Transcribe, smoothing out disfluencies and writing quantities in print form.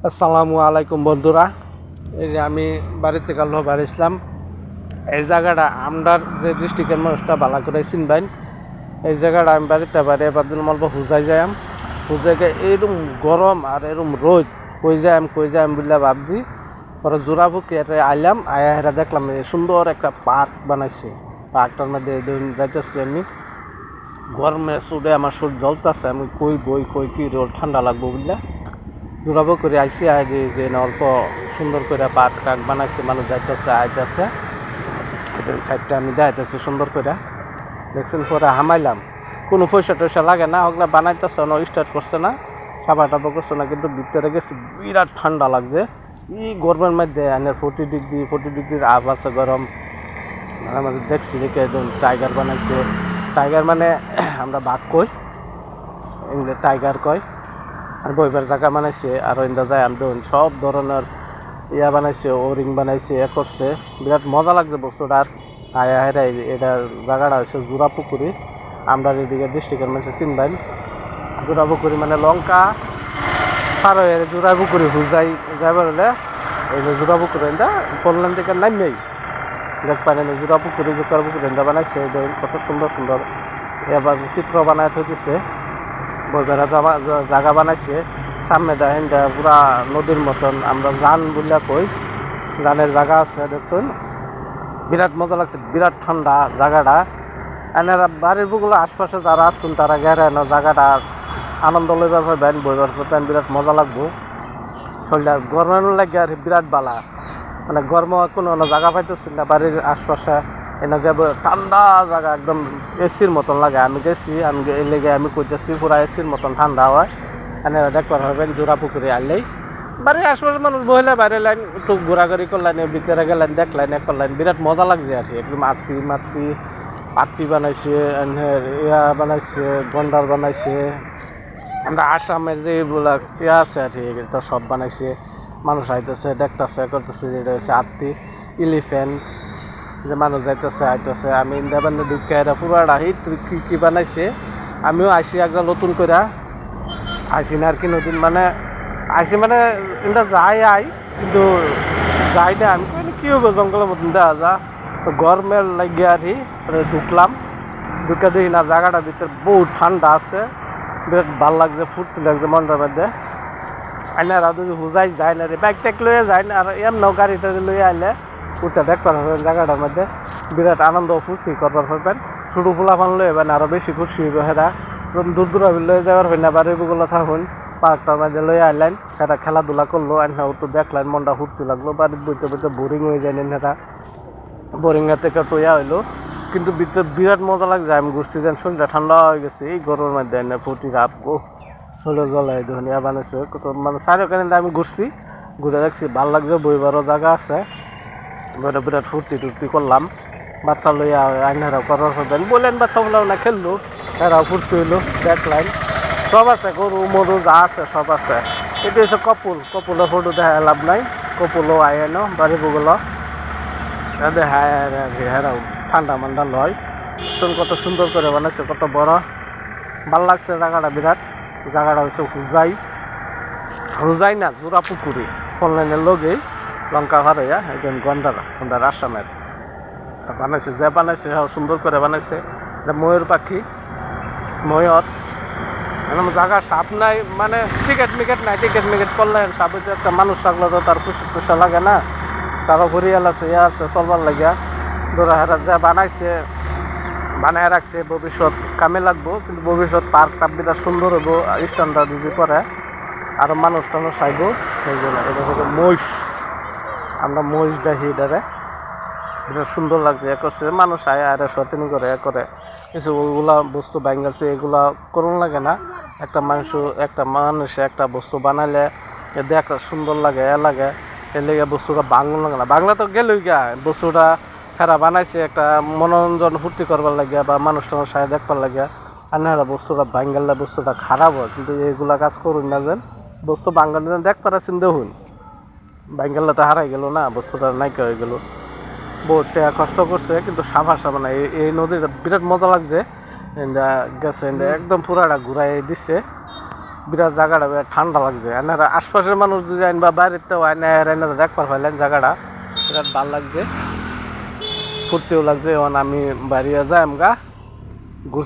আসসালামু আলাইকুম বন্ধুরা। এই যে আমি বাড়ি থেকে বাড়ি ইসলাম। এই জায়গাটা আমরার যে ডিস্ট্রিক্টের মানুষটা ভালো করে চিনবেন। এই জায়গাটা আমি বাড়িতে বাড়ি এবার দিলাম অল্প হুজাই যাইম। হুজাইকে এরম গরম আর এরম রোদ কই যাইম বলে ভাবছি। পরে জোড়াপুকি এটা আইলাম, আয়া হেরা দেখলাম সুন্দর একটা পার্ক বানাইছে। পার্কটার মধ্যে যাইতেছি আমি, গরমে চুড়ে আমার শরীর জ্বলতেছে। আমি কই বই কই কি রোল ঠান্ডা লাগবো বুঝলে জোড়াবো করে আইসি যে অল্প সুন্দর করে পার্ক টাক বানাইছে, মানুষ যাইতেছে আইতেছে। এদের সাইডটা আমি দেখাইতেছি সুন্দর করে দেখছেন। পরে হামাইলাম, কোনো পয়সা টয়সা লাগে না, ওগুলা বানাইতেছে না, স্টার্ট করছে না, সাবা টাবা করছে না, কিন্তু ভিতরে গেছি বিরাট ঠান্ডা লাগছে। গরমের মধ্যে আনের 40 ডিগ্রির আব আছে গরম। আমাদের দেখছি দেখে একদম টাইগার বানাইছে। টাইগার মানে আমরা বাঘ কই, এগুলো টাইগার কয়। আর বইবার জায়গা বানাইছে, আর ইন্দা যায় আমি সব ধরনের বানাইছে, ওরিং বানাইছে, করছে। বিরাট মজা লাগছে বস্তুটার। আয়া হেরা এটা জায়গাটা হচ্ছে জোড়াপুকুরি। আমরা এদিকে ডিস্ট্রিক্টের মানুষের চিনবেন। জোড়াপুকুরি মানে লঙ্কা পার হয়ে জোড়াপুকুরি হুজাই যাবার হলে এই যে জোড়াপুকুরি ইন্দা কল্যাণ থেকে নামেই দেখ পাই না। জোড়াপুকুরি ইন্দা বানাইছে, কত সুন্দর সুন্দর এবার চিত্র বানায় থইতেছে। বইবেড়া জায়গা বানাইছে, সামনে দেখেন পুরা নদীর মতন, আমরা জান বললে কই, জানের জায়গা আছে দেখুন। বিরাট মজা লাগছে, বিরাট ঠান্ডা জায়গাটা। এনারা বাড়ির বুগুলো আশপাশে যারা আসুন তারা গেরে না জায়গাটা আনন্দ লইবার পাবেন, বইবার পাবেন, বিরাট মজা লাগবো। শরীরটা গরমের লাগে আর বিরাট বালা, মানে গরম কোনো জায়গা পাইতেছি না বাড়ির আশপাশে। এনেকে ঠান্ডা জায়গা একদম এসির মতন লাগে। আমি গেছি, এই লেগে আমি কইতেছি পুরা এসির মতন ঠান্ডা হয়। এনারা দেখবার হবেন জোড়াপুকুরি আইলেই। বাড়ির আশপাশে মানুষ বইলে বাইরে লাইন একটু ঘোরাঘুরি করলেন, ভিতরে গেলেন, দেখলেন, করলেন, বিরাট মজা লাগছে আর কি। একদম আত্মি বানাইছে, বানাইছে, গন্ডার বানাইছে। আমরা আসামের যে এগুলা আছে আর কি, তো সব বানাইছে। মানুষ আইতেছে, দেখতেছে, করতেছে। যেটা হচ্ছে আত্মি এলিফ্যান্ট, যে মানুষ যাইতেছে আইতেছে। আমি ইন্দাবান ঢুকে এরা পুরাটা হিট কি বানাইছে। আমিও আইসি একদম নতুন করে আইসি না আর কি, নতুন মানে আইসি মানে ইন্দা যাই কিন্তু যাই না। আমি কই কি হবে জঙ্গলের মতন দেখা যা, গরমের লাগিয়ে আর কি ঢুকলাম। ঢুকে দেখি না জায়গাটার ভিতরে বহু ঠান্ডা আছে, বিরাট ভাল লাগছে, ফুর্তি লাগছে মনটার মধ্যে। আইনারা যদি হুজাই যায় না রে, বাইক ট্যাক লইয়া যায় না, আর এমন গাড়িটা লইয়া আইলে ওটা দেখবার পারবেন জায়গাটার মধ্যে। বিরাট আনন্দ ফুর্তি করবার পারবেন। ছোটো ফুলাফান লইবেন আরও বেশি খুশি হইব। হেরা দূর লয়ে যাবার হয় না, বাড়ির বুগুলো থাকুন পার্কটার মধ্যে লইয়া আইলেন, সেটা খেলাধুলা করলো, আইনা তো দেখলেন, মনটা ফুর্তি লাগলো। বাড়ির বইতে বইতে বোরিং হয়ে যায়নি হেরা, বোরিংয়ের থেকে টইয়া হইলো, কিন্তু ভিতরে বিরাট মজা লাগছে। আমি ঘুরছি যেন শরীরটা ঠান্ডা হয়ে গেছে এই গরমের মধ্যে। এনে ফুটি রাপ শরীর জ্বলাই ধনিয়া বানাইছে কত, মানে চারিখানে আমি ঘুরছি, ঘুরে দেখছি ভাল লাগছে। বইবারও জায়গা আছে, বিরাট ফুর্তি টুর্তি করলাম। বাচ্চা লইয়া আইনারাও করার হবেন বললেন, বাচ্চাগুলাও না খেললো, এরাও ফুর্তি হইলো, দেখলেন। সব আছে, গরু মরু যা আছে সব আছে। এটা হচ্ছে কপুলের ফটো দেখা লাভ নাই। কপুলও আয় না বাড়ি বগুলো হেরাও ঠান্ডা মান্ডা লয়। চল কত সুন্দর করে বানাইছে, কত বড়, ভাল লাগছে জায়গাটা বিরাট। জায়গাটা হচ্ছে হুজাই না জোড়াপুকুরি, অনলাইনের লগেই লঙ্কা ভাড়াইয়া একজন গন্ডার আসামের বানাইছে। যে বানাইছে সুন্দর করে বানাইছে। এটা ময়ূর পাখি, ময়ূর জায়গা সাপ নাই, মানে টিকিট মিকেট নাই। টিকিট মিকেট করলেন সাপ একটা মানুষ থাকলে তো তার খুশি টুসা লাগে না, তারও ঘুরিয়াল আছে আছে চলবার লাগিয়া। ধরা হেরা যা বানায় রাখছে, ভবিষ্যৎ কামে লাগবো। কিন্তু ভবিষ্যৎ পার্কটা বিরাট সুন্দর হবো, স্ট্যান্ডার্ড যদি করে আরও মানুষ টানুষ চাইব। এই জন্য এটা হচ্ছে মহিষ, আমরা মহিষ দেখি এটারে, বিরাট সুন্দর লাগছে। করছে মানুষ আয় আর সতিনি করে কিছু ওগুলা বস্তু বাঙ্গালছে, এগুলা করুন লাগে না। একটা মানুষ একটা বস্তু বানাইলে দেখ সুন্দর লাগে, লাগে এর লেগে বস্তুটা বাংলা লাগে না। বাংলা তো গেলই গা, বস্তুটা হেরা বানাইছে একটা মনোরঞ্জন ফুর্তি করবার লাগিয়া বা মানুষ টানুষ সায় দেখবার লাগিয়া। আর না বস্তুটা বাঙ্গালে বস্তুটা খারাপ হয়, কিন্তু এগুলা কাজ করুন না। যেন বস্তু বাঙ্গাল দেখ পারাছেন দেখুন, বাঙ্গালে তো হারাই গেল না, বস্তুটা নাইকা হয়ে গেল। বহুত টাকা কষ্ট করছে, কিন্তু সাফা না। এই নদীটা বিরাট মজা লাগছে। গেছে একদম পুরাটা ঘুরাই দিচ্ছে, বিরাট জায়গাটা বিরাট ঠান্ডা লাগছে। এনারা আশপাশের মানুষ যদি আইন বা বাইরেতেও আইন এনারা দেখবার পাইলেন জায়গাটা বিরাট ভালো লাগছে, ফুর্তিও লাগছে। এখন আমি বাড়িয়ে যাই আমগা ঘুর